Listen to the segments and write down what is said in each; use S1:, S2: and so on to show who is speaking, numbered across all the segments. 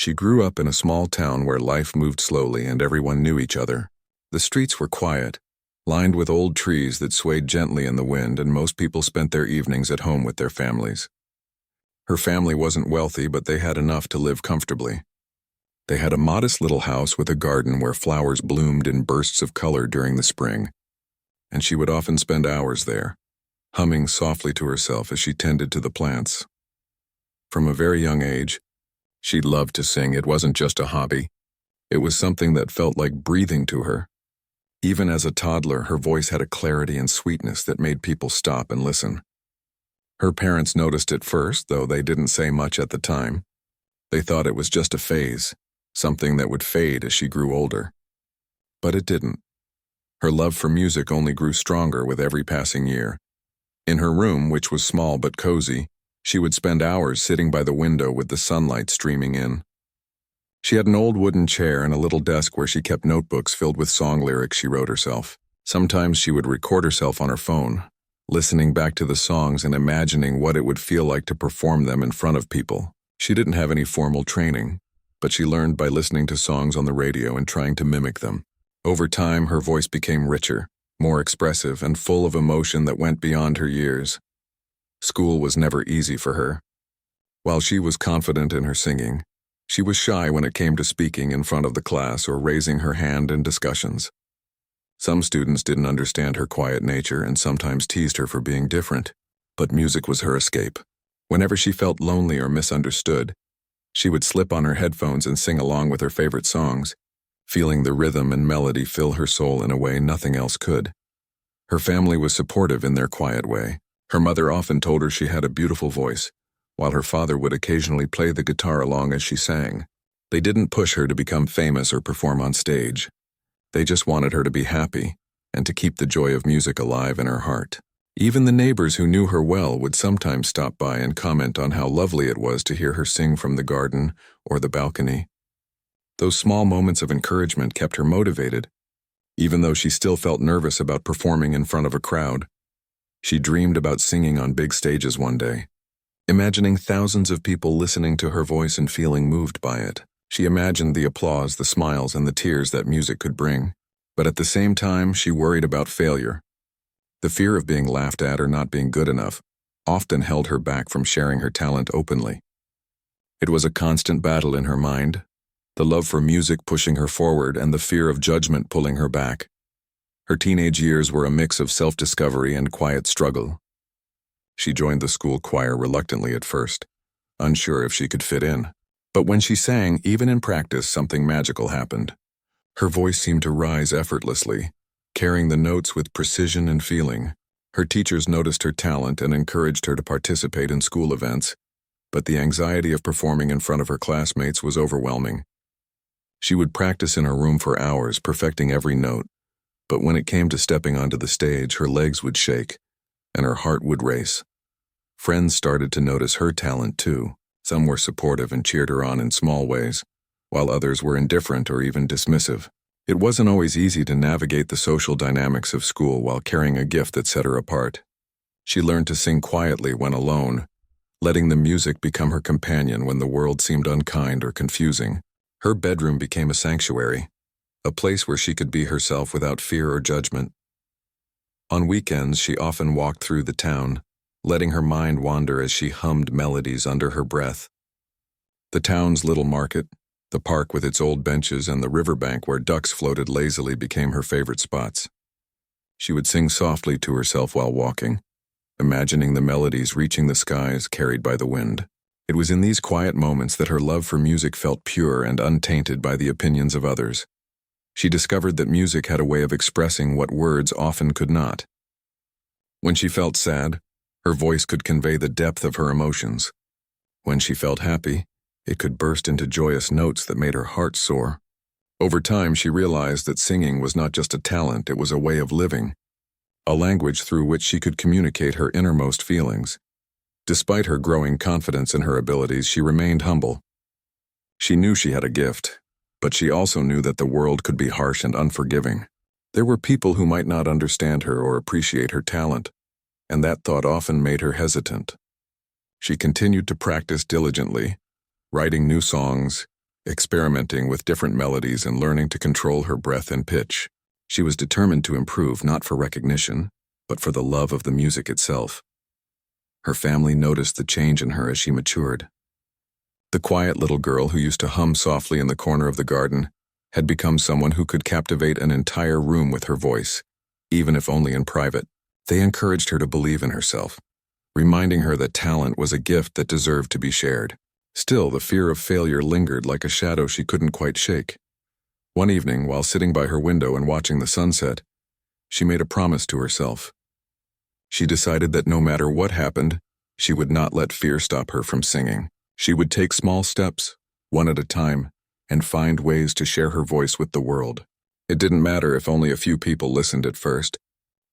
S1: She grew up in a small town where life moved slowly and everyone knew each other. The streets were quiet, lined with old trees that swayed gently in the wind, and most people spent their evenings at home with their families. Her family wasn't wealthy, but they had enough to live comfortably. They had a modest little house with a garden where flowers bloomed in bursts of color during the spring, and she would often spend hours there, humming softly to herself as she tended to the plants. From a very young age, she loved to sing. It wasn't just a hobby. It was something that felt like breathing to her. Even as a toddler, her voice had a clarity and sweetness that made people stop and listen. Her parents noticed it first, though they didn't say much at the time. They thought it was just a phase, something that would fade as she grew older. But it didn't. Her love for music only grew stronger with every passing year. In her room, which was small but cozy, she would spend hours sitting by the window with the sunlight streaming in. She had an old wooden chair and a little desk where she kept notebooks filled with song lyrics she wrote herself. Sometimes she would record herself on her phone, listening back to the songs and imagining what it would feel like to perform them in front of people. She didn't have any formal training, but she learned by listening to songs on the radio and trying to mimic them. Over time, her voice became richer, more expressive, and full of emotion that went beyond her years. School was never easy for her. While she was confident in her singing, she was shy when it came to speaking in front of the class or raising her hand in discussions. Some students didn't understand her quiet nature and sometimes teased her for being different, but music was her escape. Whenever she felt lonely or misunderstood, she would slip on her headphones and sing along with her favorite songs, feeling the rhythm and melody fill her soul in a way nothing else could. Her family was supportive in their quiet way. Her mother often told her she had a beautiful voice, while her father would occasionally play the guitar along as she sang. They didn't push her to become famous or perform on stage. They just wanted her to be happy and to keep the joy of music alive in her heart. Even the neighbors who knew her well would sometimes stop by and comment on how lovely it was to hear her sing from the garden or the balcony. Those small moments of encouragement kept her motivated, even though she still felt nervous about performing in front of a crowd. She dreamed about singing on big stages one day, imagining thousands of people listening to her voice and feeling moved by it. She imagined the applause, the smiles, and the tears that music could bring. But at the same time, she worried about failure. The fear of being laughed at or not being good enough often held her back from sharing her talent openly. It was a constant battle in her mind, the love for music pushing her forward and the fear of judgment pulling her back. Her teenage years were a mix of self-discovery and quiet struggle. She joined the school choir reluctantly at first, unsure if she could fit in. But when she sang, even in practice, something magical happened. Her voice seemed to rise effortlessly, carrying the notes with precision and feeling. Her teachers noticed her talent and encouraged her to participate in school events, but the anxiety of performing in front of her classmates was overwhelming. She would practice in her room for hours, perfecting every note, but when it came to stepping onto the stage, her legs would shake, and her heart would race. Friends started to notice her talent too. Some were supportive and cheered her on in small ways, while others were indifferent or even dismissive. It wasn't always easy to navigate the social dynamics of school while carrying a gift that set her apart. She learned to sing quietly when alone, letting the music become her companion when the world seemed unkind or confusing. Her bedroom became a sanctuary, a place where she could be herself without fear or judgment. On weekends, she often walked through the town, letting her mind wander as she hummed melodies under her breath. The town's little market, the park with its old benches, and the riverbank where ducks floated lazily became her favorite spots. She would sing softly to herself while walking, imagining the melodies reaching the skies carried by the wind. It was in these quiet moments that her love for music felt pure and untainted by the opinions of others. She discovered that music had a way of expressing what words often could not. When she felt sad, her voice could convey the depth of her emotions. When she felt happy, it could burst into joyous notes that made her heart soar. Over time, she realized that singing was not just a talent, it was a way of living, a language through which she could communicate her innermost feelings. Despite her growing confidence in her abilities, she remained humble. She knew she had a gift, but she also knew that the world could be harsh and unforgiving. There were people who might not understand her or appreciate her talent, and that thought often made her hesitant. She continued to practice diligently, writing new songs, experimenting with different melodies and learning to control her breath and pitch. She was determined to improve not for recognition, but for the love of the music itself. Her family noticed the change in her as she matured. The quiet little girl who used to hum softly in the corner of the garden had become someone who could captivate an entire room with her voice, even if only in private. They encouraged her to believe in herself, reminding her that talent was a gift that deserved to be shared. Still, the fear of failure lingered like a shadow she couldn't quite shake. One evening, while sitting by her window and watching the sunset, she made a promise to herself. She decided that no matter what happened, she would not let fear stop her from singing. She would take small steps, one at a time, and find ways to share her voice with the world. It didn't matter if only a few people listened at first.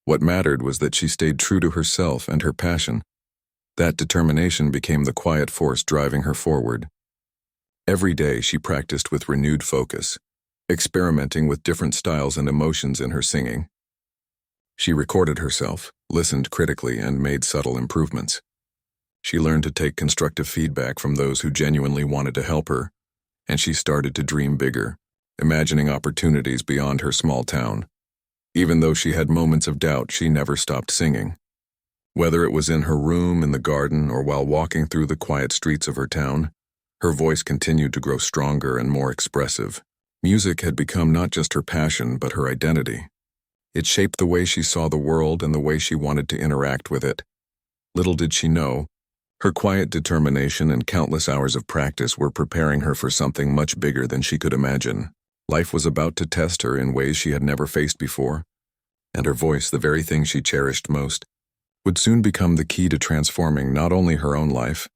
S1: What mattered was that she stayed true to herself and her passion. That determination became the quiet force driving her forward. Every day she practiced with renewed focus, experimenting with different styles and emotions in her singing. She recorded herself, listened critically, and made subtle improvements. She learned to take constructive feedback from those who genuinely wanted to help her, and she started to dream bigger, imagining opportunities beyond her small town. Even though she had moments of doubt, she never stopped singing. Whether it was in her room, in the garden, or while walking through the quiet streets of her town, her voice continued to grow stronger and more expressive. Music had become not just her passion, but her identity. It shaped the way she saw the world and the way she wanted to interact with it. Little did she know, her quiet determination and countless hours of practice were preparing her for something much bigger than she could imagine. Life was about to test her in ways she had never faced before, and her voice, the very thing she cherished most, would soon become the key to transforming not only her own life,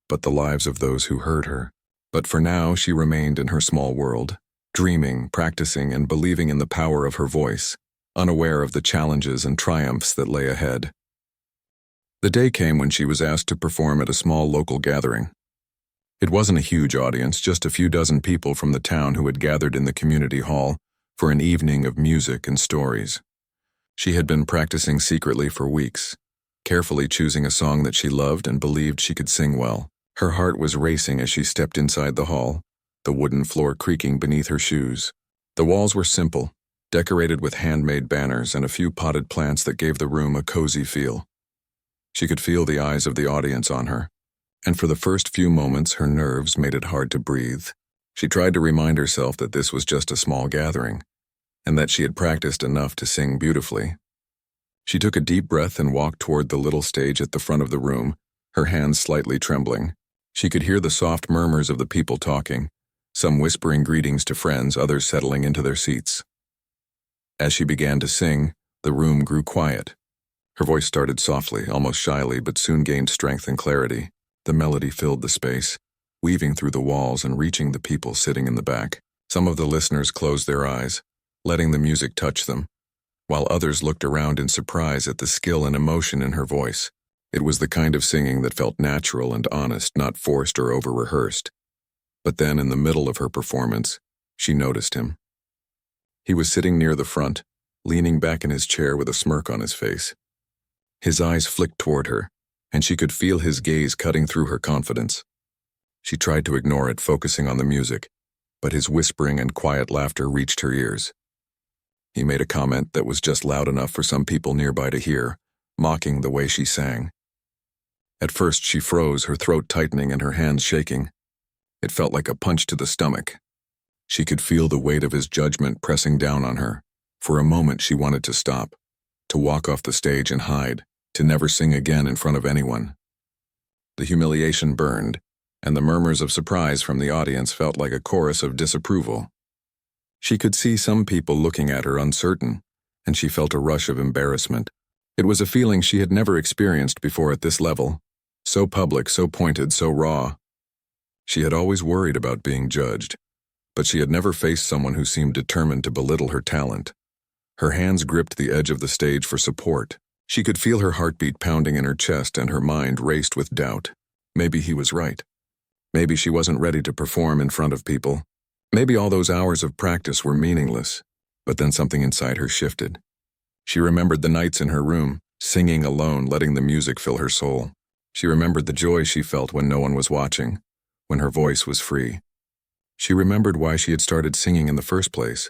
S1: but the lives of those who heard her. But for now, she remained in her small world, dreaming, practicing, and believing in the power of her voice, unaware of the challenges and triumphs that lay ahead. The day came when she was asked to perform at a small local gathering. It wasn't a huge audience, just a few dozen people from the town who had gathered in the community hall for an evening of music and stories. She had been practicing secretly for weeks, carefully choosing a song that she loved and believed she could sing well. Her heart was racing as she stepped inside the hall, the wooden floor creaking beneath her shoes. The walls were simple, decorated with handmade banners and a few potted plants that gave the room a cozy feel. She could feel the eyes of the audience on her, and for the first few moments her nerves made it hard to breathe. She tried to remind herself that this was just a small gathering, and that she had practiced enough to sing beautifully. She took a deep breath and walked toward the little stage at the front of the room, her hands slightly trembling. She could hear the soft murmurs of the people talking, some whispering greetings to friends, others settling into their seats. As she began to sing, the room grew quiet. Her voice started softly, almost shyly, but soon gained strength and clarity. The melody filled the space, weaving through the walls and reaching the people sitting in the back. Some of the listeners closed their eyes, letting the music touch them, while others looked around in surprise at the skill and emotion in her voice. It was the kind of singing that felt natural and honest, not forced or over-rehearsed. But then, in the middle of her performance, she noticed him. He was sitting near the front, leaning back in his chair with a smirk on his face. His eyes flicked toward her, and she could feel his gaze cutting through her confidence. She tried to ignore it, focusing on the music, but his whispering and quiet laughter reached her ears. He made a comment that was just loud enough for some people nearby to hear, mocking the way she sang. At first she froze, her throat tightening and her hands shaking. It felt like a punch to the stomach. She could feel the weight of his judgment pressing down on her. For a moment she wanted to stop, to walk off the stage and hide, to never sing again in front of anyone. The humiliation burned, and the murmurs of surprise from the audience felt like a chorus of disapproval. She could see some people looking at her uncertain, and she felt a rush of embarrassment. It was a feeling she had never experienced before at this level, so public, so pointed, so raw. She had always worried about being judged, but she had never faced someone who seemed determined to belittle her talent. Her hands gripped the edge of the stage for support. She could feel her heartbeat pounding in her chest and her mind raced with doubt. Maybe he was right. Maybe she wasn't ready to perform in front of people. Maybe all those hours of practice were meaningless. But then something inside her shifted. She remembered the nights in her room, singing alone, letting the music fill her soul. She remembered the joy she felt when no one was watching, when her voice was free. She remembered why she had started singing in the first place.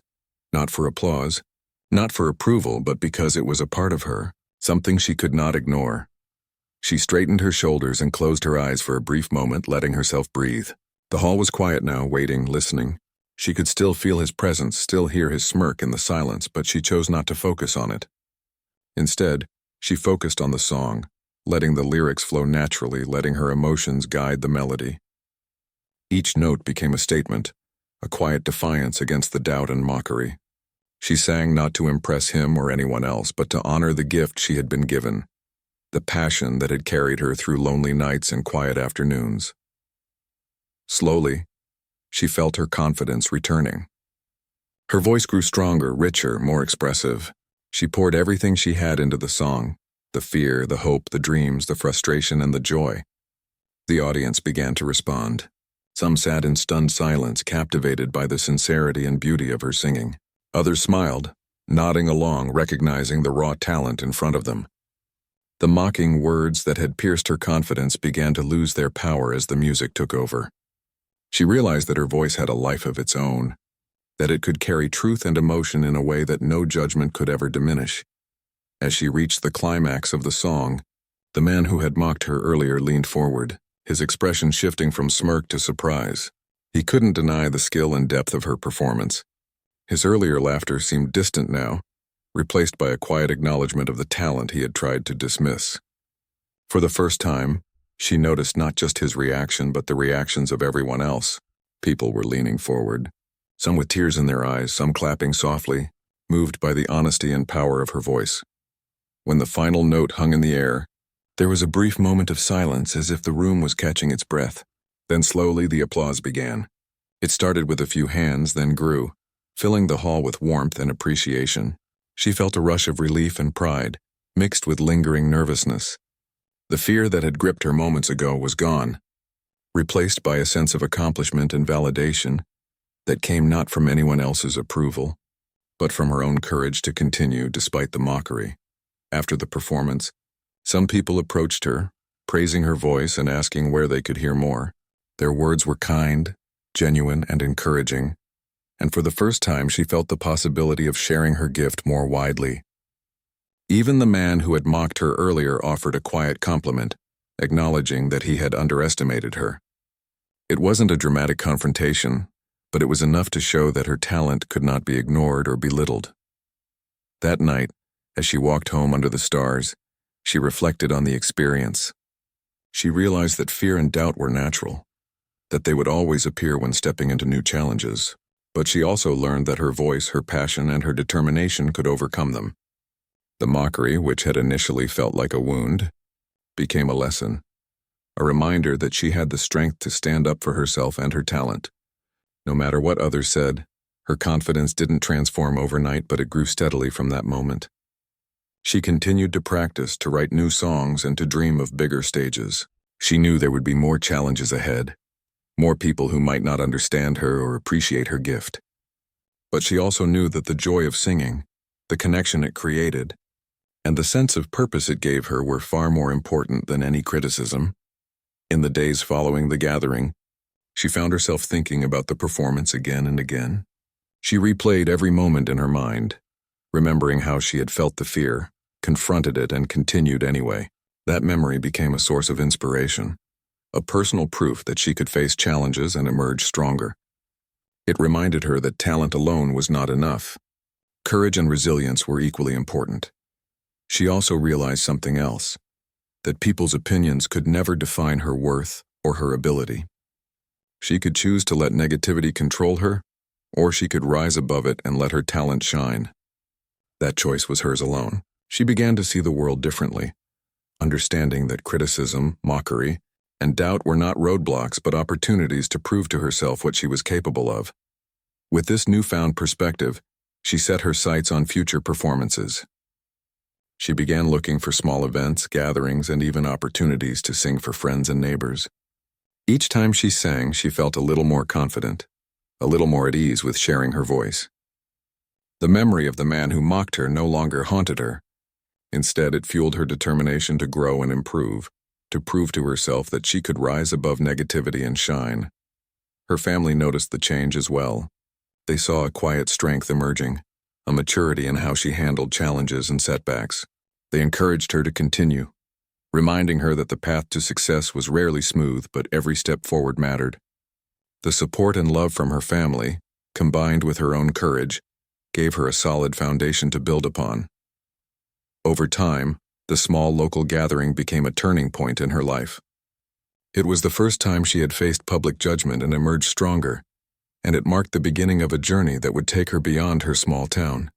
S1: Not for applause, not for approval, but because it was a part of her, something she could not ignore. She straightened her shoulders and closed her eyes for a brief moment, letting herself breathe. The hall was quiet now, waiting, listening. She could still feel his presence, still hear his smirk in the silence, but she chose not to focus on it. Instead, she focused on the song, letting the lyrics flow naturally, letting her emotions guide the melody. Each note became a statement, a quiet defiance against the doubt and mockery. She sang not to impress him or anyone else, but to honor the gift she had been given, the passion that had carried her through lonely nights and quiet afternoons. Slowly, she felt her confidence returning. Her voice grew stronger, richer, more expressive. She poured everything she had into the song, the fear, the hope, the dreams, the frustration, and the joy. The audience began to respond. Some sat in stunned silence, captivated by the sincerity and beauty of her singing. Others smiled, nodding along, recognizing the raw talent in front of them. The mocking words that had pierced her confidence began to lose their power as the music took over. She realized that her voice had a life of its own, that it could carry truth and emotion in a way that no judgment could ever diminish. As she reached the climax of the song, the man who had mocked her earlier leaned forward, his expression shifting from smirk to surprise. He couldn't deny the skill and depth of her performance. His earlier laughter seemed distant now, replaced by a quiet acknowledgement of the talent he had tried to dismiss. For the first time, she noticed not just his reaction but the reactions of everyone else. People were leaning forward, some with tears in their eyes, some clapping softly, moved by the honesty and power of her voice. When the final note hung in the air, there was a brief moment of silence as if the room was catching its breath. Then slowly the applause began. It started with a few hands, then grew, filling the hall with warmth and appreciation. She felt a rush of relief and pride, mixed with lingering nervousness. The fear that had gripped her moments ago was gone, replaced by a sense of accomplishment and validation that came not from anyone else's approval, but from her own courage to continue despite the mockery. After the performance, some people approached her, praising her voice and asking where they could hear more. Their words were kind, genuine, and encouraging, and for the first time she felt the possibility of sharing her gift more widely. Even the man who had mocked her earlier offered a quiet compliment, acknowledging that he had underestimated her. It wasn't a dramatic confrontation, but it was enough to show that her talent could not be ignored or belittled. That night, as she walked home under the stars, she reflected on the experience. She realized that fear and doubt were natural, that they would always appear when stepping into new challenges, but she also learned that her voice, her passion, and her determination could overcome them. The mockery, which had initially felt like a wound, became a lesson, a reminder that she had the strength to stand up for herself and her talent. No matter what others said, her confidence didn't transform overnight, but it grew steadily from that moment. She continued to practice, to write new songs, and to dream of bigger stages. She knew there would be more challenges ahead, more people who might not understand her or appreciate her gift. But she also knew that the joy of singing, the connection it created, and the sense of purpose it gave her were far more important than any criticism. In the days following the gathering, she found herself thinking about the performance again and again. She replayed every moment in her mind, remembering how she had felt the fear, confronted it, and continued anyway. That memory became a source of inspiration, a personal proof that she could face challenges and emerge stronger. It reminded her that talent alone was not enough. Courage and resilience were equally important. She also realized something else, that people's opinions could never define her worth or her ability. She could choose to let negativity control her, or she could rise above it and let her talent shine. That choice was hers alone. She began to see the world differently, understanding that criticism, mockery, and doubt were not roadblocks but opportunities to prove to herself what she was capable of. With this newfound perspective, she set her sights on future performances. She began looking for small events, gatherings, and even opportunities to sing for friends and neighbors. Each time she sang, she felt a little more confident, a little more at ease with sharing her voice. The memory of the man who mocked her no longer haunted her. Instead, it fueled her determination to grow and improve, to prove to herself that she could rise above negativity and shine. Her family noticed the change as well. They saw a quiet strength emerging, a maturity in how she handled challenges and setbacks. They encouraged her to continue, reminding her that the path to success was rarely smooth, but every step forward mattered. The support and love from her family, combined with her own courage, gave her a solid foundation to build upon. Over time, the small local gathering became a turning point in her life. It was the first time she had faced public judgment and emerged stronger, and it marked the beginning of a journey that would take her beyond her small town.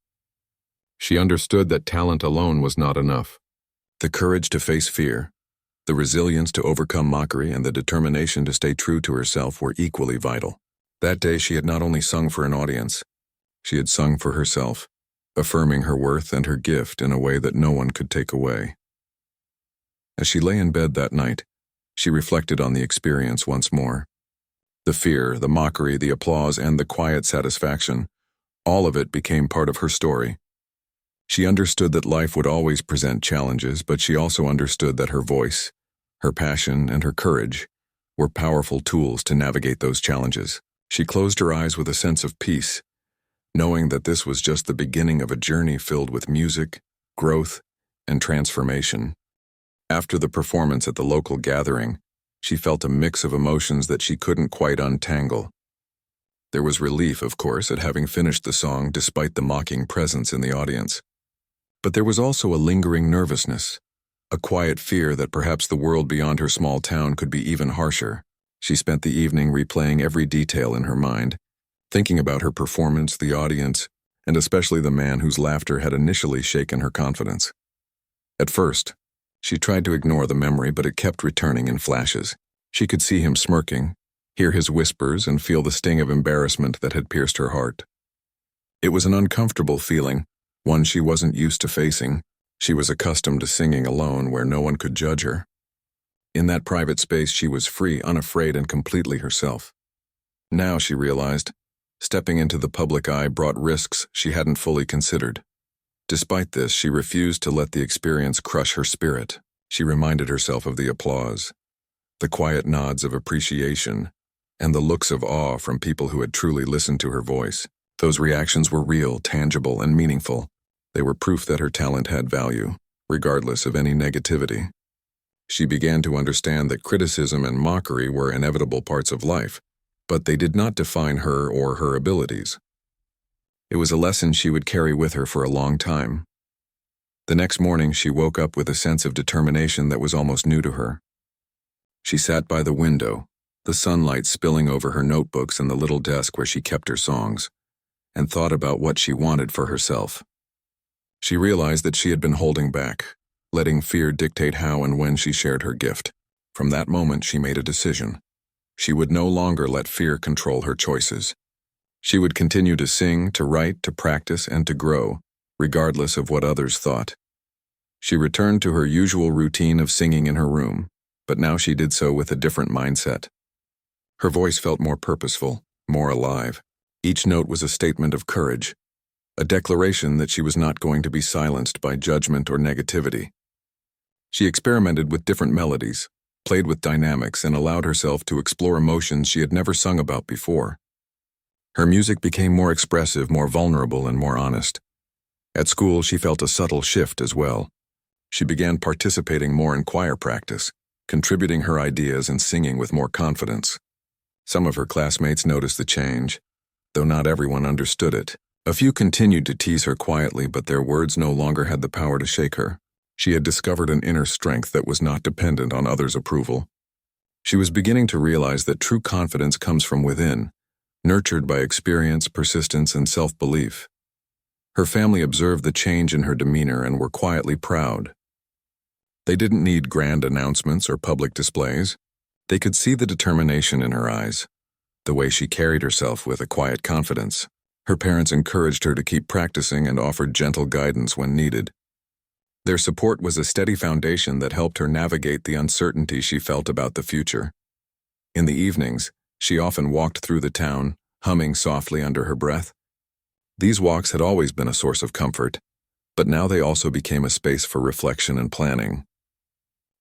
S1: She understood that talent alone was not enough. The courage to face fear, the resilience to overcome mockery, and the determination to stay true to herself were equally vital. That day she had not only sung for an audience, she had sung for herself, affirming her worth and her gift in a way that no one could take away. As she lay in bed that night, she reflected on the experience once more. The fear, the mockery, the applause, and the quiet satisfaction, all of it became part of her story. She understood that life would always present challenges, but she also understood that her voice, her passion, and her courage were powerful tools to navigate those challenges. She closed her eyes with a sense of peace, knowing that this was just the beginning of a journey filled with music, growth, and transformation. After the performance at the local gathering, she felt a mix of emotions that she couldn't quite untangle. There was relief, of course, at having finished the song despite the mocking presence in the audience. But there was also a lingering nervousness, a quiet fear that perhaps the world beyond her small town could be even harsher. She spent the evening replaying every detail in her mind, thinking about her performance, the audience, and especially the man whose laughter had initially shaken her confidence. At first, she tried to ignore the memory, but it kept returning in flashes. She could see him smirking, hear his whispers, and feel the sting of embarrassment that had pierced her heart. It was an uncomfortable feeling, one she wasn't used to facing. She was accustomed to singing alone where no one could judge her. In that private space, she was free, unafraid, and completely herself. Now, she realized, stepping into the public eye brought risks she hadn't fully considered. Despite this, she refused to let the experience crush her spirit. She reminded herself of the applause, the quiet nods of appreciation, and the looks of awe from people who had truly listened to her voice. Those reactions were real, tangible, and meaningful. They were proof that her talent had value, regardless of any negativity. She began to understand that criticism and mockery were inevitable parts of life, but they did not define her or her abilities. It was a lesson she would carry with her for a long time. The next morning, she woke up with a sense of determination that was almost new to her. She sat by the window, the sunlight spilling over her notebooks and the little desk where she kept her songs, and thought about what she wanted for herself. She realized that she had been holding back, letting fear dictate how and when she shared her gift. From that moment, she made a decision. She would no longer let fear control her choices. She would continue to sing, to write, to practice, and to grow, regardless of what others thought. She returned to her usual routine of singing in her room, but now she did so with a different mindset. Her voice felt more purposeful, more alive. Each note was a statement of courage, a declaration that she was not going to be silenced by judgment or negativity. She experimented with different melodies, played with dynamics, and allowed herself to explore emotions she had never sung about before. Her music became more expressive, more vulnerable, and more honest. At school, she felt a subtle shift as well. She began participating more in choir practice, contributing her ideas and singing with more confidence. Some of her classmates noticed the change, though not everyone understood it. A few continued to tease her quietly, but their words no longer had the power to shake her. She had discovered an inner strength that was not dependent on others' approval. She was beginning to realize that true confidence comes from within, nurtured by experience, persistence, and self-belief. Her family observed the change in her demeanor and were quietly proud. They didn't need grand announcements or public displays. They could see the determination in her eyes, the way she carried herself with a quiet confidence. Her parents encouraged her to keep practicing and offered gentle guidance when needed. Their support was a steady foundation that helped her navigate the uncertainty she felt about the future. In the evenings, she often walked through the town, humming softly under her breath. These walks had always been a source of comfort, but now they also became a space for reflection and planning.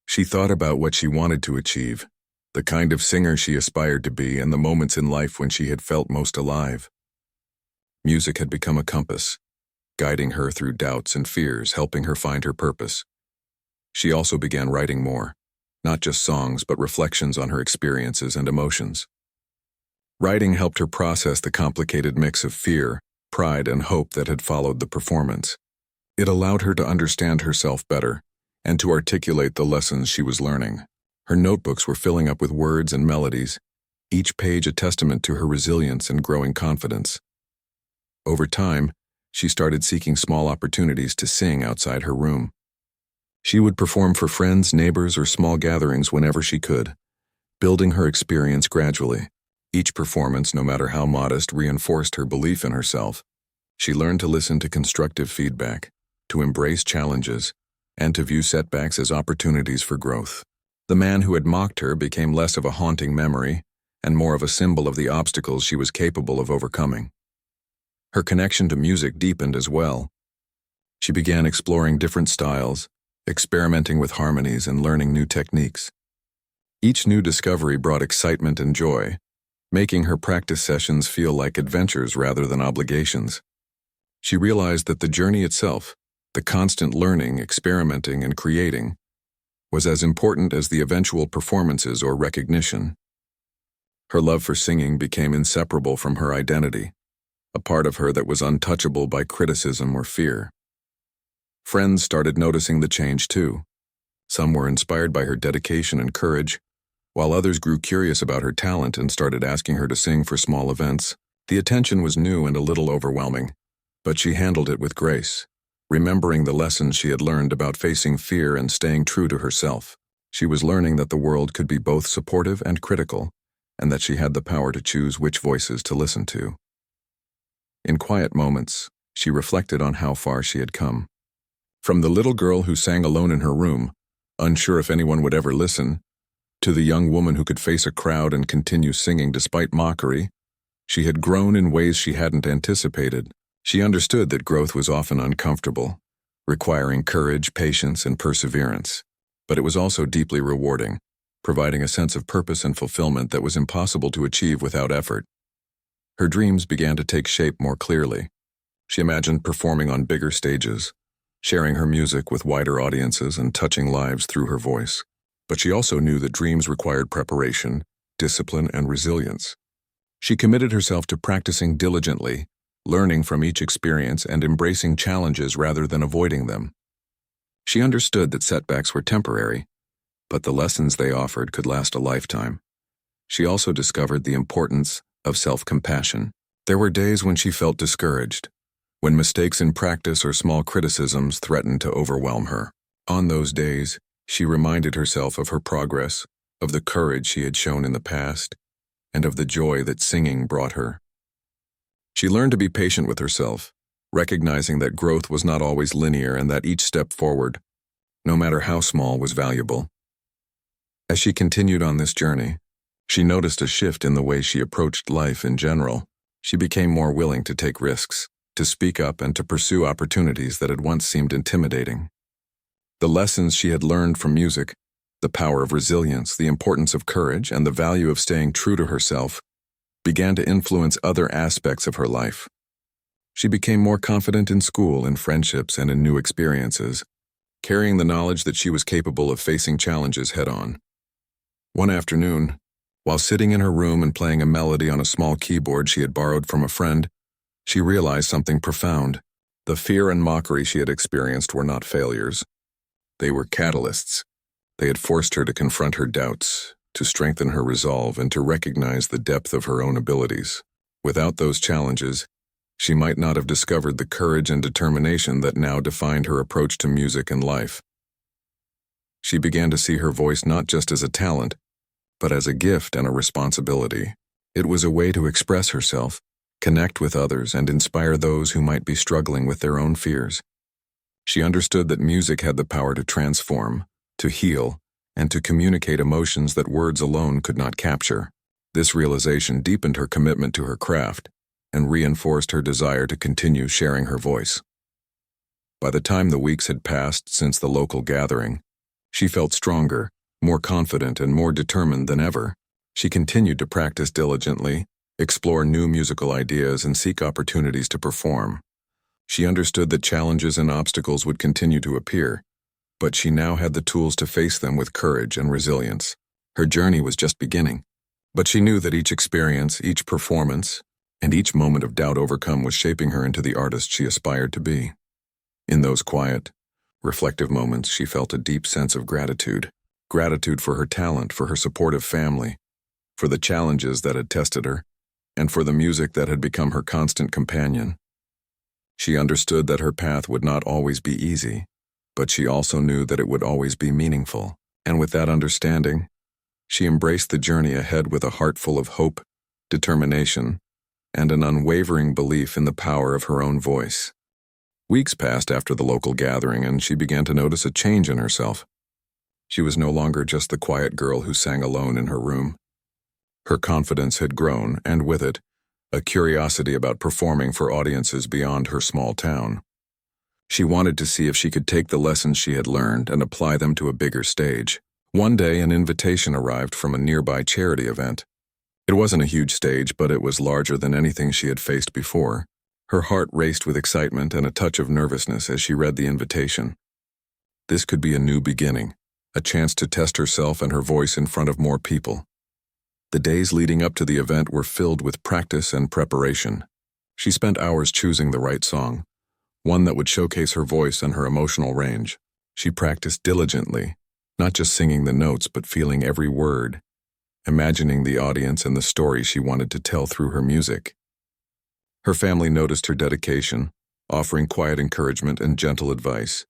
S1: She thought about what she wanted to achieve, the kind of singer she aspired to be, and the moments in life when she had felt most alive. Music had become a compass, guiding her through doubts and fears, helping her find her purpose. She also began writing more, not just songs, but reflections on her experiences and emotions. Writing helped her process the complicated mix of fear, pride, and hope that had followed the performance. It allowed her to understand herself better and to articulate the lessons she was learning. Her notebooks were filling up with words and melodies, each page a testament to her resilience and growing confidence. Over time, she started seeking small opportunities to sing outside her room. She would perform for friends, neighbors, or small gatherings whenever she could, building her experience gradually. Each performance, no matter how modest, reinforced her belief in herself. She learned to listen to constructive feedback, to embrace challenges, and to view setbacks as opportunities for growth. The man who had mocked her became less of a haunting memory and more of a symbol of the obstacles she was capable of overcoming. Her connection to music deepened as well. She began exploring different styles, experimenting with harmonies, and learning new techniques. Each new discovery brought excitement and joy, making her practice sessions feel like adventures rather than obligations. She realized that the journey itself, the constant learning, experimenting, and creating, was as important as the eventual performances or recognition. Her love for singing became inseparable from her identity, a part of her that was untouchable by criticism or fear. Friends started noticing the change too. Some were inspired by her dedication and courage, while others grew curious about her talent and started asking her to sing for small events. The attention was new and a little overwhelming, but she handled it with grace, remembering the lessons she had learned about facing fear and staying true to herself. She was learning that the world could be both supportive and critical, and that she had the power to choose which voices to listen to. In quiet moments, she reflected on how far she had come. From the little girl who sang alone in her room, unsure if anyone would ever listen, to the young woman who could face a crowd and continue singing despite mockery, she had grown in ways she hadn't anticipated. She understood that growth was often uncomfortable, requiring courage, patience, and perseverance. But it was also deeply rewarding, providing a sense of purpose and fulfillment that was impossible to achieve without effort. Her dreams began to take shape more clearly. She imagined performing on bigger stages, sharing her music with wider audiences and touching lives through her voice. But she also knew that dreams required preparation, discipline, and resilience. She committed herself to practicing diligently, learning from each experience and embracing challenges rather than avoiding them. She understood that setbacks were temporary, but the lessons they offered could last a lifetime. She also discovered the importance of self-compassion. There were days when she felt discouraged, when mistakes in practice or small criticisms threatened to overwhelm her. On those days, she reminded herself of her progress, of the courage she had shown in the past, and of the joy that singing brought her. She learned to be patient with herself, recognizing that growth was not always linear and that each step forward, no matter how small, was valuable. As she continued on this journey, she noticed a shift in the way she approached life in general. She became more willing to take risks, to speak up, and to pursue opportunities that had once seemed intimidating. The lessons she had learned from music, the power of resilience, the importance of courage, and the value of staying true to herself, began to influence other aspects of her life. She became more confident in school, in friendships, and in new experiences, carrying the knowledge that she was capable of facing challenges head-on. One afternoon, while sitting in her room and playing a melody on a small keyboard she had borrowed from a friend, she realized something profound. The fear and mockery she had experienced were not failures. They were catalysts. They had forced her to confront her doubts, to strengthen her resolve, and to recognize the depth of her own abilities. Without those challenges, she might not have discovered the courage and determination that now defined her approach to music and life. She began to see her voice not just as a talent, but as a gift and a responsibility. It was a way to express herself, connect with others, and inspire those who might be struggling with their own fears. She understood that music had the power to transform, to heal, and to communicate emotions that words alone could not capture. This realization deepened her commitment to her craft and reinforced her desire to continue sharing her voice. By the time the weeks had passed since the local gathering, she felt stronger, More confident and more determined than ever, she continued to practice diligently, explore new musical ideas, and seek opportunities to perform. She understood that challenges and obstacles would continue to appear, but she now had the tools to face them with courage and resilience. Her journey was just beginning, but she knew that each experience, each performance, and each moment of doubt overcome was shaping her into the artist she aspired to be. In those quiet, reflective moments, she felt a deep sense of gratitude. Gratitude for her talent, for her supportive family, for the challenges that had tested her, and for the music that had become her constant companion. She understood that her path would not always be easy, but she also knew that it would always be meaningful. And with that understanding, she embraced the journey ahead with a heart full of hope, determination, and an unwavering belief in the power of her own voice. Weeks passed after the local gathering, and she began to notice a change in herself. She was no longer just the quiet girl who sang alone in her room. Her confidence had grown, and with it, a curiosity about performing for audiences beyond her small town. She wanted to see if she could take the lessons she had learned and apply them to a bigger stage. One day, an invitation arrived from a nearby charity event. It wasn't a huge stage, but it was larger than anything she had faced before. Her heart raced with excitement and a touch of nervousness as she read the invitation. This could be a new beginning, a chance to test herself and her voice in front of more people. The days leading up to the event were filled with practice and preparation. She spent hours choosing the right song, one that would showcase her voice and her emotional range. She practiced diligently, not just singing the notes but feeling every word, imagining the audience and the story she wanted to tell through her music. Her family noticed her dedication, offering quiet encouragement and gentle advice.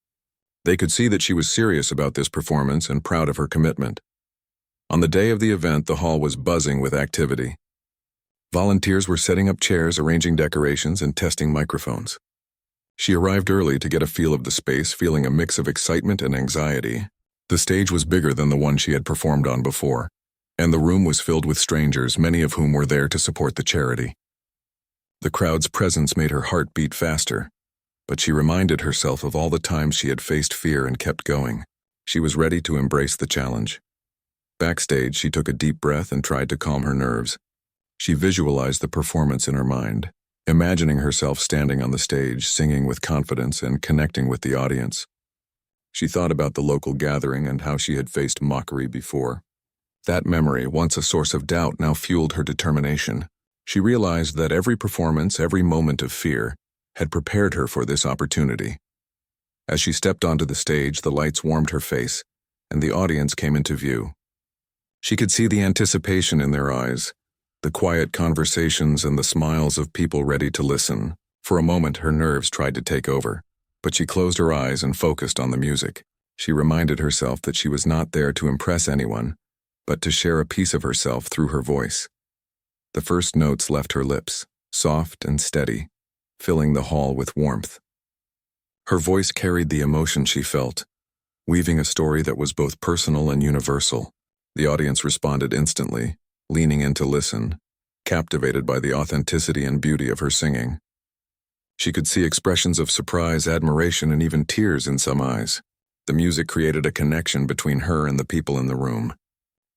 S1: They could see that she was serious about this performance and proud of her commitment. On the day of the event, the hall was buzzing with activity. Volunteers were setting up chairs, arranging decorations, and testing microphones. She arrived early to get a feel of the space, feeling a mix of excitement and anxiety. The stage was bigger than the one she had performed on before, and the room was filled with strangers, many of whom were there to support the charity. The crowd's presence made her heart beat faster, but she reminded herself of all the times she had faced fear and kept going. She was ready to embrace the challenge. Backstage, she took a deep breath and tried to calm her nerves. She visualized the performance in her mind, imagining herself standing on the stage, singing with confidence and connecting with the audience. She thought about the local gathering and how she had faced mockery before. That memory, once a source of doubt, now fueled her determination. She realized that every performance, every moment of fear, had prepared her for this opportunity. As she stepped onto the stage, the lights warmed her face, and the audience came into view. She could see the anticipation in their eyes, the quiet conversations and the smiles of people ready to listen. For a moment, her nerves tried to take over, but she closed her eyes and focused on the music. She reminded herself that she was not there to impress anyone, but to share a piece of herself through her voice. The first notes left her lips, soft and steady, filling the hall with warmth. Her voice carried the emotion she felt, weaving a story that was both personal and universal. The audience responded instantly, leaning in to listen, captivated by the authenticity and beauty of her singing. She could see expressions of surprise, admiration, and even tears in some eyes. The music created a connection between her and the people in the room,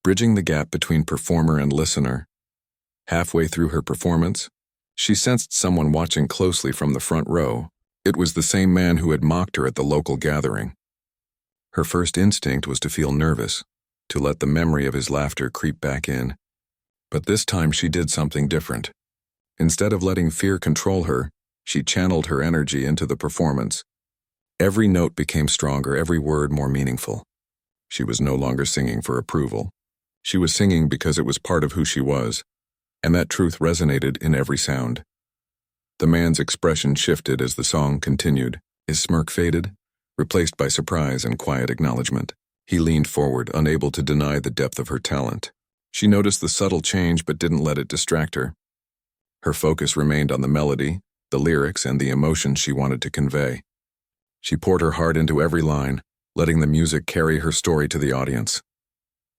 S1: bridging the gap between performer and listener. Halfway through her performance, she sensed someone watching closely from the front row. It was the same man who had mocked her at the local gathering. Her first instinct was to feel nervous, to let the memory of his laughter creep back in. But this time she did something different. Instead of letting fear control her, she channeled her energy into the performance. Every note became stronger, every word more meaningful. She was no longer singing for approval. She was singing because it was part of who she was, and that truth resonated in every sound. The man's expression shifted as the song continued. His smirk faded, replaced by surprise and quiet acknowledgement. He leaned forward, unable to deny the depth of her talent. She noticed the subtle change but didn't let it distract her. Her focus remained on the melody, the lyrics, and the emotion she wanted to convey. She poured her heart into every line, letting the music carry her story to the audience.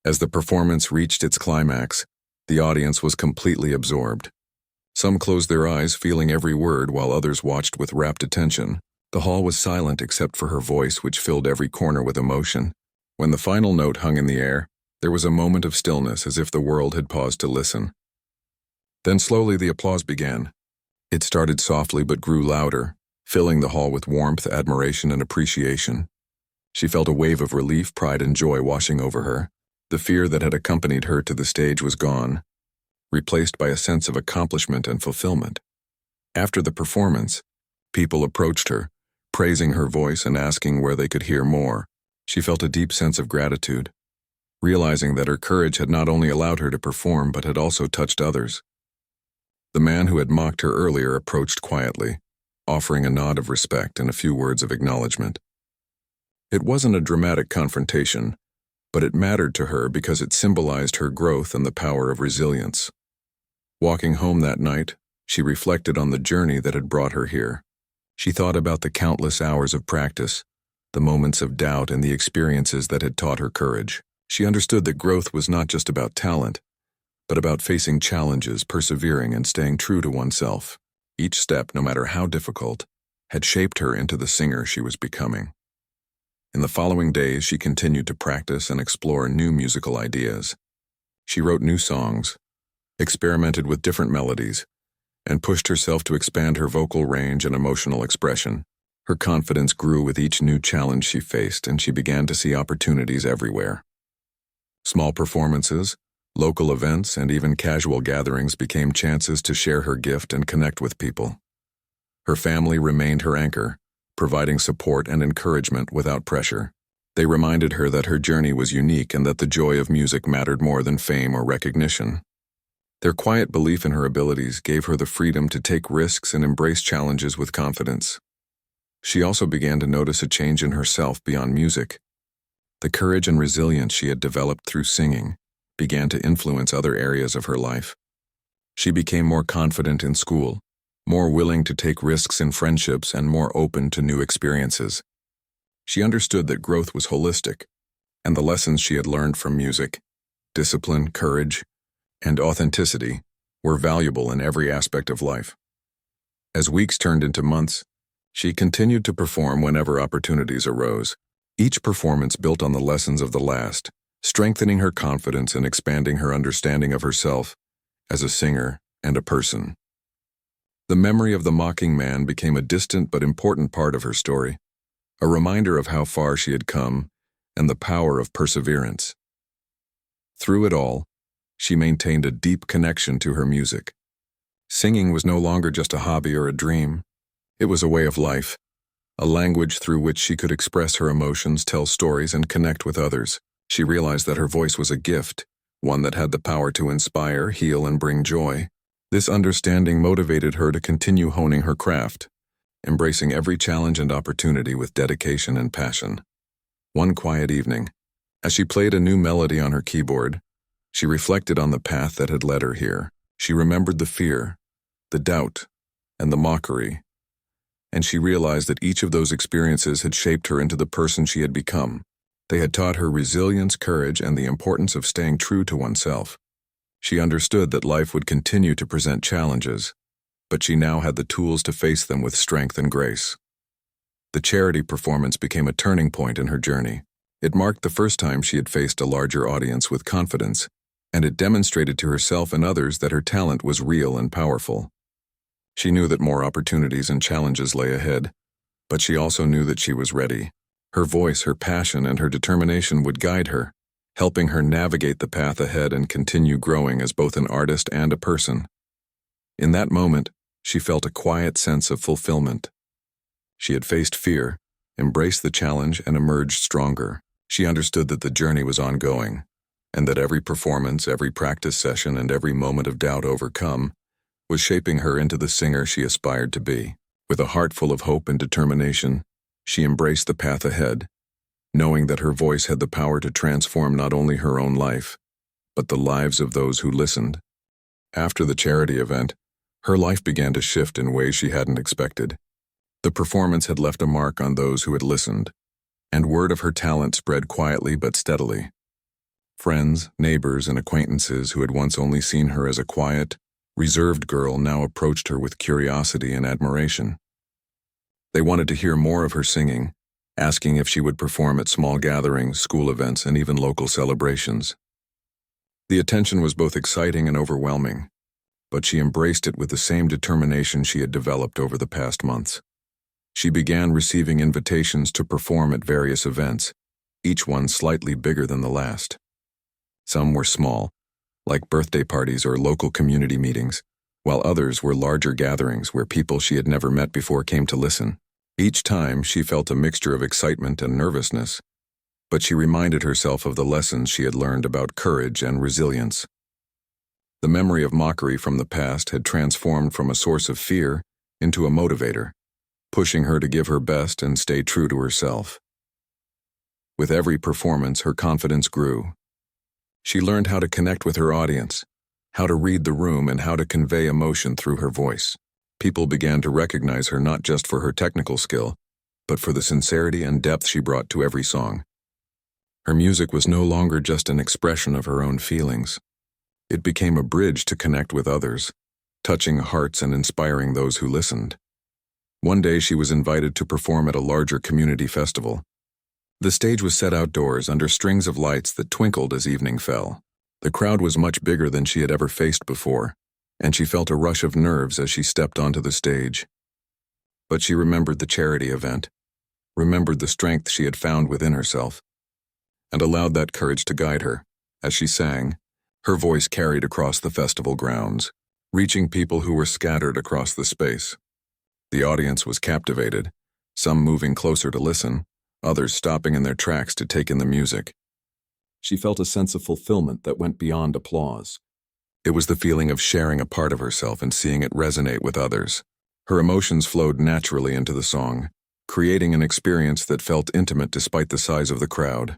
S1: As the performance reached its climax, the audience was completely absorbed. Some closed their eyes, feeling every word, while others watched with rapt attention. The hall was silent except for her voice, which filled every corner with emotion. When the final note hung in the air, there was a moment of stillness as if the world had paused to listen. Then slowly the applause began. It started softly but grew louder, filling the hall with warmth, admiration, and appreciation. She felt a wave of relief, pride, and joy washing over her. The fear that had accompanied her to the stage was gone, replaced by a sense of accomplishment and fulfillment. After the performance, people approached her, praising her voice and asking where they could hear more. She felt a deep sense of gratitude, realizing that her courage had not only allowed her to perform but had also touched others. The man who had mocked her earlier approached quietly, offering a nod of respect and a few words of acknowledgement. It wasn't a dramatic confrontation, but it mattered to her because it symbolized her growth and the power of resilience. Walking home that night, she reflected on the journey that had brought her here. She thought about the countless hours of practice, the moments of doubt, and the experiences that had taught her courage. She understood that growth was not just about talent, but about facing challenges, persevering, and staying true to oneself. Each step, no matter how difficult, had shaped her into the singer she was becoming. In the following days, she continued to practice and explore new musical ideas. She wrote new songs, experimented with different melodies, and pushed herself to expand her vocal range and emotional expression. Her confidence grew with each new challenge she faced, and she began to see opportunities everywhere. Small performances, local events, and even casual gatherings became chances to share her gift and connect with people. Her family remained her anchor, providing support and encouragement without pressure. They reminded her that her journey was unique and that the joy of music mattered more than fame or recognition. Their quiet belief in her abilities gave her the freedom to take risks and embrace challenges with confidence. She also began to notice a change in herself beyond music. The courage and resilience she had developed through singing began to influence other areas of her life. She became more confident in school, more willing to take risks in friendships, and more open to new experiences. She understood that growth was holistic, and the lessons she had learned from music, discipline, courage, and authenticity were valuable in every aspect of life. As weeks turned into months, she continued to perform whenever opportunities arose. Each performance built on the lessons of the last, strengthening her confidence and expanding her understanding of herself as a singer and a person. The memory of the mocking man became a distant but important part of her story, a reminder of how far she had come and the power of perseverance. Through it all, she maintained a deep connection to her music. Singing was no longer just a hobby or a dream. It was a way of life, a language through which she could express her emotions, tell stories, and connect with others. She realized that her voice was a gift, one that had the power to inspire, heal, and bring joy. This understanding motivated her to continue honing her craft, embracing every challenge and opportunity with dedication and passion. One quiet evening, as she played a new melody on her keyboard, she reflected on the path that had led her here. She remembered the fear, the doubt, and the mockery, and she realized that each of those experiences had shaped her into the person she had become. They had taught her resilience, courage, and the importance of staying true to oneself. She understood that life would continue to present challenges, but she now had the tools to face them with strength and grace. The charity performance became a turning point in her journey. It marked the first time she had faced a larger audience with confidence, and it demonstrated to herself and others that her talent was real and powerful. She knew that more opportunities and challenges lay ahead, but she also knew that she was ready. Her voice, her passion, and her determination would guide her, helping her navigate the path ahead and continue growing as both an artist and a person. In that moment, she felt a quiet sense of fulfillment. She had faced fear, embraced the challenge, and emerged stronger. She understood that the journey was ongoing, and that every performance, every practice session, and every moment of doubt overcome was shaping her into the singer she aspired to be. With a heart full of hope and determination, she embraced the path ahead, knowing that her voice had the power to transform not only her own life, but the lives of those who listened. After the charity event, her life began to shift in ways she hadn't expected. The performance had left a mark on those who had listened, and word of her talent spread quietly but steadily. Friends, neighbors, and acquaintances who had once only seen her as a quiet, reserved girl now approached her with curiosity and admiration. They wanted to hear more of her singing, asking if she would perform at small gatherings, school events, and even local celebrations. The attention was both exciting and overwhelming, but she embraced it with the same determination she had developed over the past months. She began receiving invitations to perform at various events, each one slightly bigger than the last. Some were small, like birthday parties or local community meetings, while others were larger gatherings where people she had never met before came to listen. Each time, she felt a mixture of excitement and nervousness, but she reminded herself of the lessons she had learned about courage and resilience. The memory of mockery from the past had transformed from a source of fear into a motivator, pushing her to give her best and stay true to herself. With every performance, her confidence grew. She learned how to connect with her audience, how to read the room, and how to convey emotion through her voice. People began to recognize her not just for her technical skill, but for the sincerity and depth she brought to every song. Her music was no longer just an expression of her own feelings. It became a bridge to connect with others, touching hearts and inspiring those who listened. One day she was invited to perform at a larger community festival. The stage was set outdoors under strings of lights that twinkled as evening fell. The crowd was much bigger than she had ever faced before, and she felt a rush of nerves as she stepped onto the stage. But she remembered the charity event, remembered the strength she had found within herself, and allowed that courage to guide her. As she sang, her voice carried across the festival grounds, reaching people who were scattered across the space. The audience was captivated, some moving closer to listen, others stopping in their tracks to take in the music. She felt a sense of fulfillment that went beyond applause. It was the feeling of sharing a part of herself and seeing it resonate with others. Her emotions flowed naturally into the song, creating an experience that felt intimate despite the size of the crowd.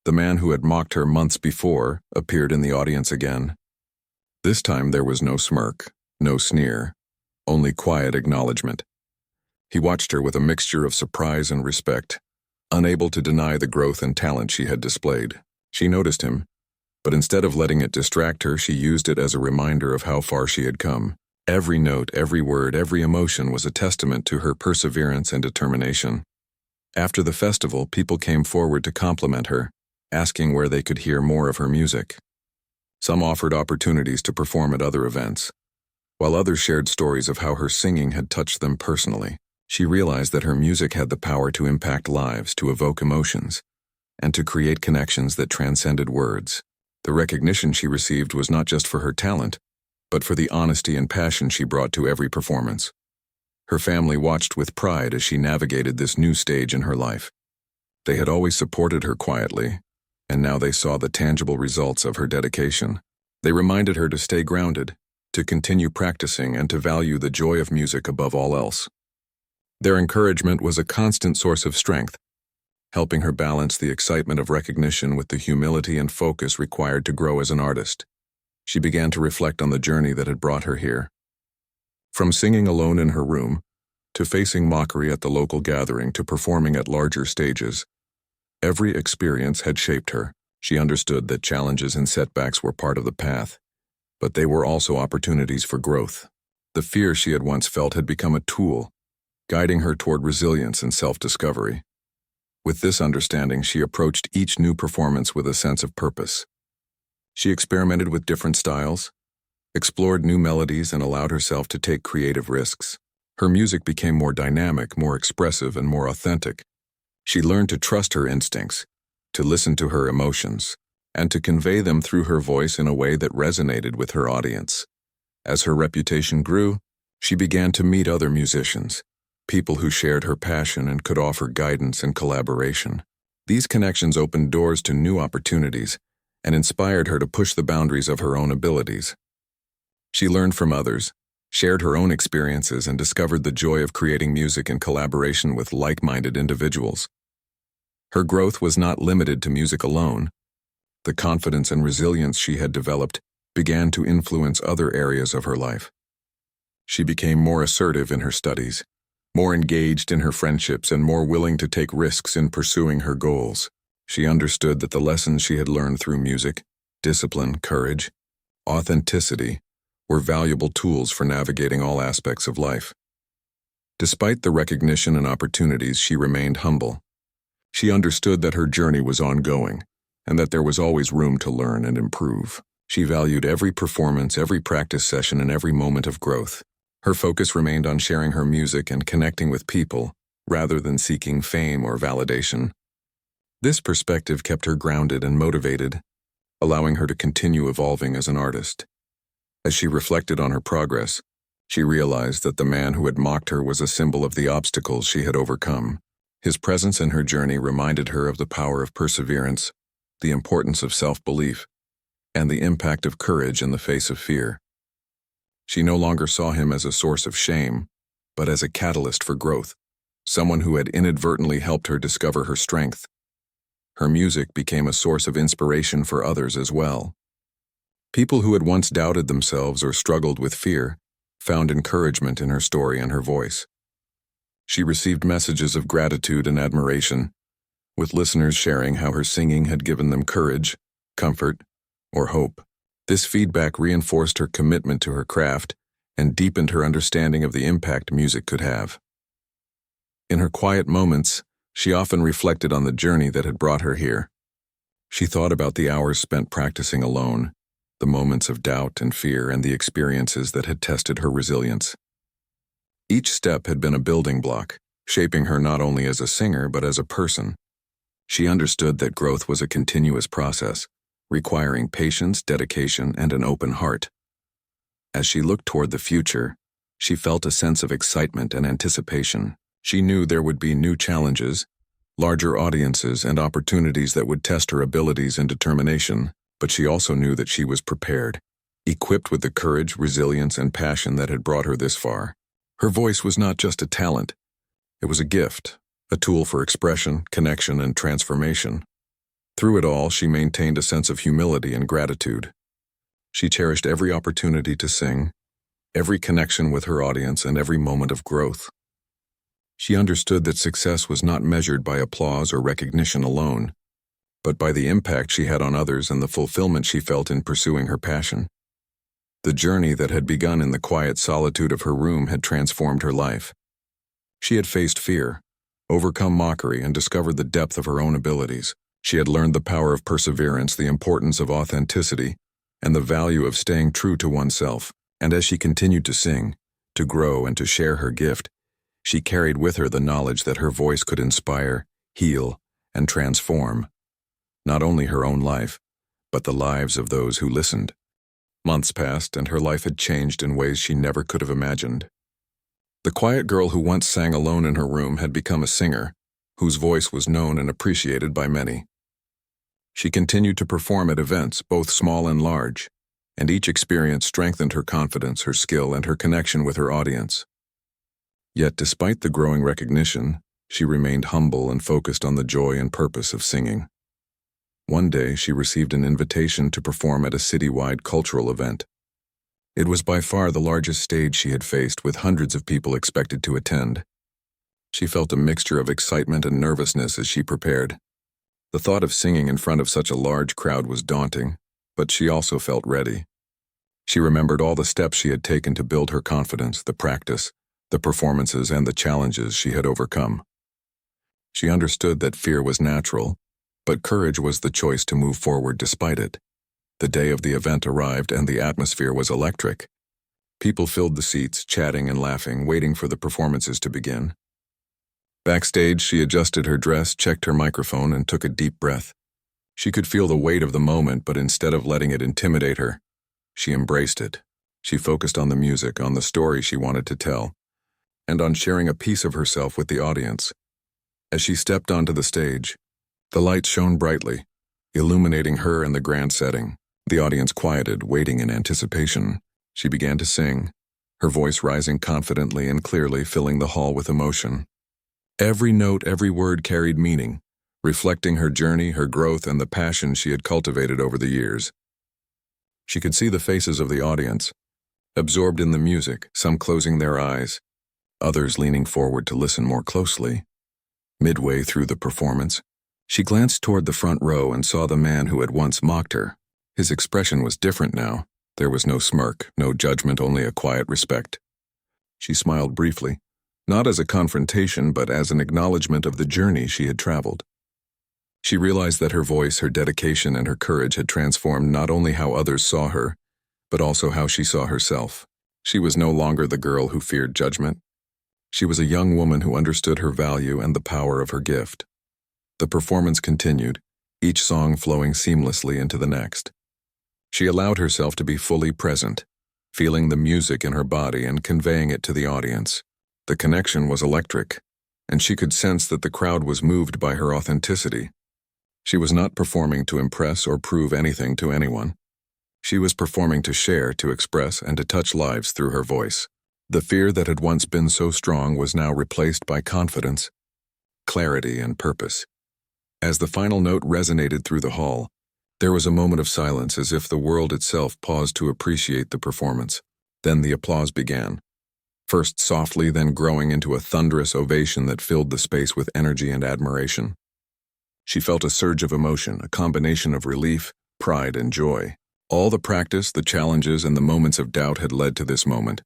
S1: The man who had mocked her months before appeared in the audience again. This time there was no smirk, no sneer, only quiet acknowledgement. He watched her with a mixture of surprise and respect, unable to deny the growth and talent she had displayed. She noticed him, but instead of letting it distract her, she used it as a reminder of how far she had come. Every note, every word, every emotion was a testament to her perseverance and determination. After the festival, people came forward to compliment her, asking where they could hear more of her music. Some offered opportunities to perform at other events, while others shared stories of how her singing had touched them personally. She realized that her music had the power to impact lives, to evoke emotions, and to create connections that transcended words. The recognition she received was not just for her talent, but for the honesty and passion she brought to every performance. Her family watched with pride as she navigated this new stage in her life. They had always supported her quietly, and now they saw the tangible results of her dedication. They reminded her to stay grounded, to continue practicing, and to value the joy of music above all else. Their encouragement was a constant source of strength, helping her balance the excitement of recognition with the humility and focus required to grow as an artist. She began to reflect on the journey that had brought her here. From singing alone in her room, to facing mockery at the local gathering, to performing at larger stages, every experience had shaped her. She understood that challenges and setbacks were part of the path, but they were also opportunities for growth. The fear she had once felt had become a tool, guiding her toward resilience and self-discovery. With this understanding, she approached each new performance with a sense of purpose. She experimented with different styles, explored new melodies, and allowed herself to take creative risks. Her music became more dynamic, more expressive, and more authentic. She learned to trust her instincts, to listen to her emotions, and to convey them through her voice in a way that resonated with her audience. As her reputation grew, she began to meet other musicians, people who shared her passion and could offer guidance and collaboration. These connections opened doors to new opportunities and inspired her to push the boundaries of her own abilities. She learned from others, shared her own experiences, and discovered the joy of creating music in collaboration with like-minded individuals. Her growth was not limited to music alone. The confidence and resilience she had developed began to influence other areas of her life. She became more assertive in her studies, more engaged in her friendships, and more willing to take risks in pursuing her goals. She understood that the lessons she had learned through music, discipline, courage, authenticity, were valuable tools for navigating all aspects of life. Despite the recognition and opportunities, she remained humble. She understood that her journey was ongoing, and that there was always room to learn and improve. She valued every performance, every practice session, and every moment of growth. Her focus remained on sharing her music and connecting with people, rather than seeking fame or validation. This perspective kept her grounded and motivated, allowing her to continue evolving as an artist. As she reflected on her progress, she realized that the man who had mocked her was a symbol of the obstacles she had overcome. His presence in her journey reminded her of the power of perseverance, the importance of self-belief, and the impact of courage in the face of fear. She no longer saw him as a source of shame, but as a catalyst for growth, someone who had inadvertently helped her discover her strength. Her music became a source of inspiration for others as well. People who had once doubted themselves or struggled with fear found encouragement in her story and her voice. She received messages of gratitude and admiration, with listeners sharing how her singing had given them courage, comfort, or hope. This feedback reinforced her commitment to her craft and deepened her understanding of the impact music could have. In her quiet moments, she often reflected on the journey that had brought her here. She thought about the hours spent practicing alone, the moments of doubt and fear, and the experiences that had tested her resilience. Each step had been a building block, shaping her not only as a singer but as a person. She understood that growth was a continuous process, requiring patience, dedication, and an open heart. As she looked toward the future, she felt a sense of excitement and anticipation. She knew there would be new challenges, larger audiences, and opportunities that would test her abilities and determination, but she also knew that she was prepared, equipped with the courage, resilience, and passion that had brought her this far. Her voice was not just a talent, it was a gift, a tool for expression, connection, and transformation. Through it all, she maintained a sense of humility and gratitude. She cherished every opportunity to sing, every connection with her audience, and every moment of growth. She understood that success was not measured by applause or recognition alone, but by the impact she had on others and the fulfillment she felt in pursuing her passion. The journey that had begun in the quiet solitude of her room had transformed her life. She had faced fear, overcome mockery, and discovered the depth of her own abilities. She had learned the power of perseverance, the importance of authenticity, and the value of staying true to oneself. And as she continued to sing, to grow, and to share her gift, she carried with her the knowledge that her voice could inspire, heal, and transform not only her own life, but the lives of those who listened. Months passed, and her life had changed in ways she never could have imagined. The quiet girl who once sang alone in her room had become a singer, whose voice was known and appreciated by many. She continued to perform at events, both small and large, and each experience strengthened her confidence, her skill, and her connection with her audience. Yet, despite the growing recognition, she remained humble and focused on the joy and purpose of singing. One day, she received an invitation to perform at a citywide cultural event. It was by far the largest stage she had faced, with hundreds of people expected to attend. She felt a mixture of excitement and nervousness as she prepared. The thought of singing in front of such a large crowd was daunting, but she also felt ready. She remembered all the steps she had taken to build her confidence, the practice, the performances, and the challenges she had overcome. She understood that fear was natural, but courage was the choice to move forward despite it. The day of the event arrived, and the atmosphere was electric. People filled the seats, chatting and laughing, waiting for the performances to begin. Backstage, she adjusted her dress, checked her microphone, and took a deep breath. She could feel the weight of the moment, but instead of letting it intimidate her, she embraced it. She focused on the music, on the story she wanted to tell, and on sharing a piece of herself with the audience. As she stepped onto the stage, the lights shone brightly, illuminating her and the grand setting. The audience quieted, waiting in anticipation. She began to sing, her voice rising confidently and clearly, filling the hall with emotion. Every note, every word carried meaning, reflecting her journey, her growth, and the passion she had cultivated over the years. She could see the faces of the audience, absorbed in the music, some closing their eyes, others leaning forward to listen more closely. Midway through the performance, she glanced toward the front row and saw the man who had once mocked her. His expression was different now. There was no smirk, no judgment, only a quiet respect. She smiled briefly, not as a confrontation, but as an acknowledgement of the journey she had traveled. She realized that her voice, her dedication, and her courage had transformed not only how others saw her, but also how she saw herself. She was no longer the girl who feared judgment. She was a young woman who understood her value and the power of her gift. The performance continued, each song flowing seamlessly into the next. She allowed herself to be fully present, feeling the music in her body and conveying it to the audience. The connection was electric, and she could sense that the crowd was moved by her authenticity. She was not performing to impress or prove anything to anyone. She was performing to share, to express, and to touch lives through her voice. The fear that had once been so strong was now replaced by confidence, clarity, and purpose. As the final note resonated through the hall, there was a moment of silence, as if the world itself paused to appreciate the performance. Then the applause began, first softly, then growing into a thunderous ovation that filled the space with energy and admiration. She felt a surge of emotion, a combination of relief, pride, and joy. All the practice, the challenges, and the moments of doubt had led to this moment.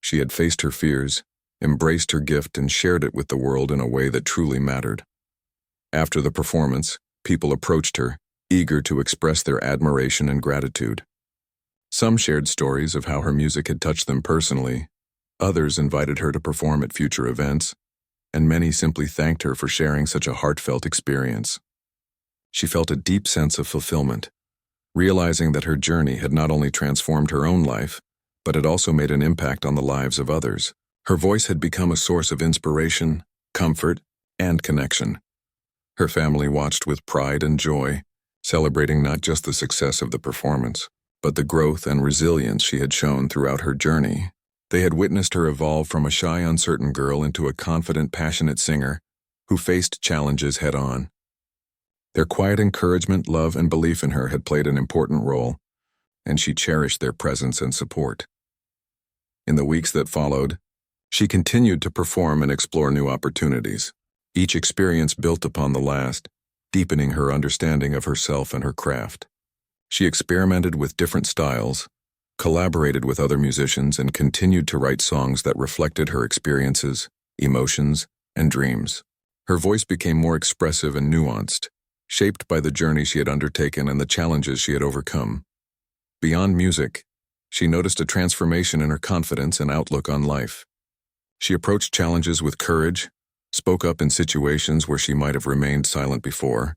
S1: She had faced her fears, embraced her gift, and shared it with the world in a way that truly mattered. After the performance, people approached her, eager to express their admiration and gratitude. Some shared stories of how her music had touched them personally, others invited her to perform at future events, and many simply thanked her for sharing such a heartfelt experience. She felt a deep sense of fulfillment, realizing that her journey had not only transformed her own life, but had also made an impact on the lives of others. Her voice had become a source of inspiration, comfort, and connection. Her family watched with pride and joy, celebrating not just the success of the performance, but the growth and resilience she had shown throughout her journey. They had witnessed her evolve from a shy, uncertain girl into a confident, passionate singer who faced challenges head-on. Their quiet encouragement, love, and belief in her had played an important role, and she cherished their presence and support. In the weeks that followed, she continued to perform and explore new opportunities. Each experience built upon the last, deepening her understanding of herself and her craft. She experimented with different styles, collaborated with other musicians, and continued to write songs that reflected her experiences, emotions, and dreams. Her voice became more expressive and nuanced, shaped by the journey she had undertaken and the challenges she had overcome. Beyond music, she noticed a transformation in her confidence and outlook on life. She approached challenges with courage, spoke up in situations where she might have remained silent before,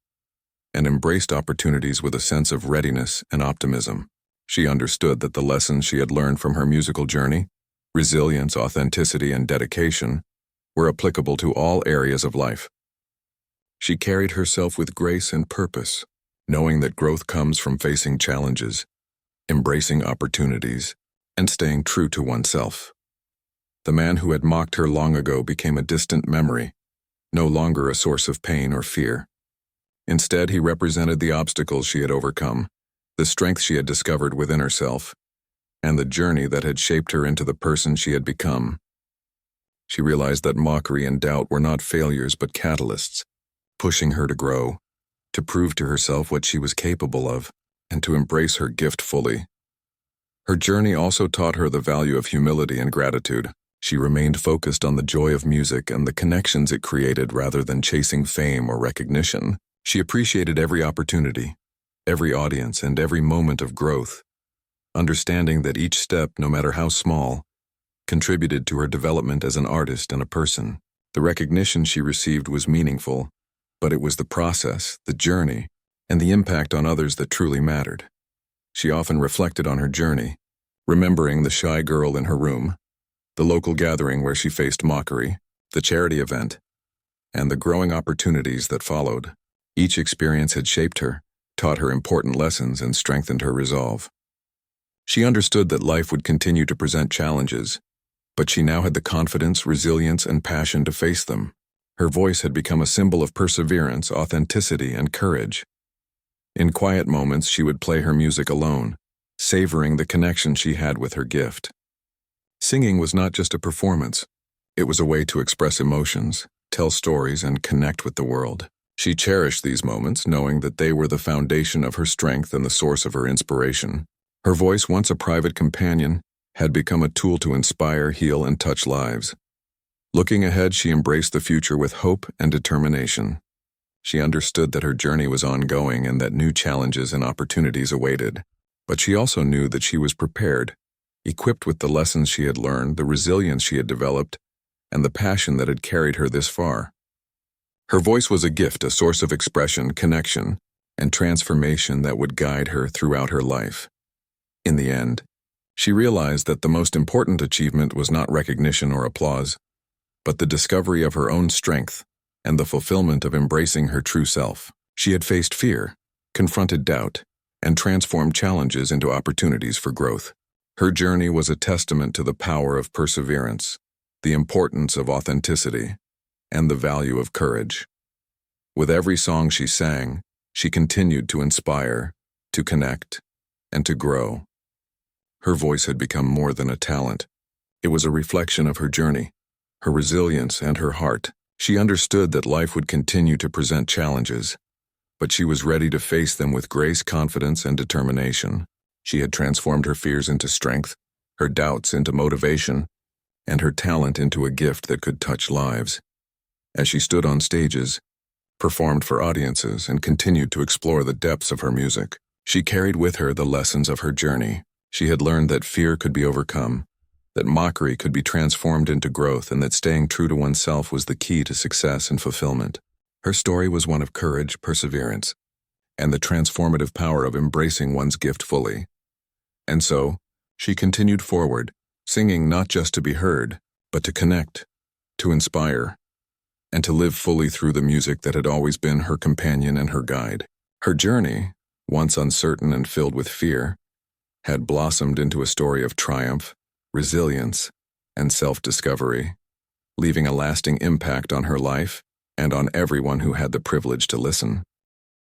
S1: and embraced opportunities with a sense of readiness and optimism. She understood that the lessons she had learned from her musical journey, resilience, authenticity, and dedication, were applicable to all areas of life. She carried herself with grace and purpose, knowing that growth comes from facing challenges, embracing opportunities, and staying true to oneself. The man who had mocked her long ago became a distant memory, no longer a source of pain or fear. Instead, he represented the obstacles she had overcome, the strength she had discovered within herself, and the journey that had shaped her into the person she had become. She realized that mockery and doubt were not failures but catalysts, pushing her to grow, to prove to herself what she was capable of, and to embrace her gift fully. Her journey also taught her the value of humility and gratitude. She remained focused on the joy of music and the connections it created rather than chasing fame or recognition. She appreciated every opportunity, every audience, and every moment of growth, understanding that each step, no matter how small, contributed to her development as an artist and a person. The recognition she received was meaningful, but it was the process, the journey, and the impact on others that truly mattered. She often reflected on her journey, remembering the shy girl in her room, the local gathering where she faced mockery, the charity event, and the growing opportunities that followed. Each experience had shaped her, taught her important lessons, and strengthened her resolve. She understood that life would continue to present challenges, but she now had the confidence, resilience, and passion to face them. Her voice had become a symbol of perseverance, authenticity, and courage. In quiet moments, she would play her music alone, savoring the connection she had with her gift. Singing was not just a performance. It was a way to express emotions, tell stories, and connect with the world. She cherished these moments, knowing that they were the foundation of her strength and the source of her inspiration. Her voice, once a private companion, had become a tool to inspire, heal, and touch lives. Looking ahead, she embraced the future with hope and determination. She understood that her journey was ongoing and that new challenges and opportunities awaited. But she also knew that she was prepared, equipped with the lessons she had learned, the resilience she had developed, and the passion that had carried her this far. Her voice was a gift, a source of expression, connection, and transformation that would guide her throughout her life. In the end, she realized that the most important achievement was not recognition or applause, but the discovery of her own strength and the fulfillment of embracing her true self. She had faced fear, confronted doubt, and transformed challenges into opportunities for growth. Her journey was a testament to the power of perseverance, the importance of authenticity, and the value of courage. With every song she sang, she continued to inspire, to connect, and to grow. Her voice had become more than a talent. It was a reflection of her journey, her resilience, and her heart. She understood that life would continue to present challenges, but she was ready to face them with grace, confidence, and determination. She had transformed her fears into strength, her doubts into motivation, and her talent into a gift that could touch lives. As she stood on stages, performed for audiences, and continued to explore the depths of her music, she carried with her the lessons of her journey. She had learned that fear could be overcome, that mockery could be transformed into growth, and that staying true to oneself was the key to success and fulfillment. Her story was one of courage, perseverance, and the transformative power of embracing one's gift fully. And so, she continued forward, singing not just to be heard, but to connect, to inspire, and to live fully through the music that had always been her companion and her guide. Her journey, once uncertain and filled with fear, had blossomed into a story of triumph, resilience, and self-discovery, leaving a lasting impact on her life and on everyone who had the privilege to listen.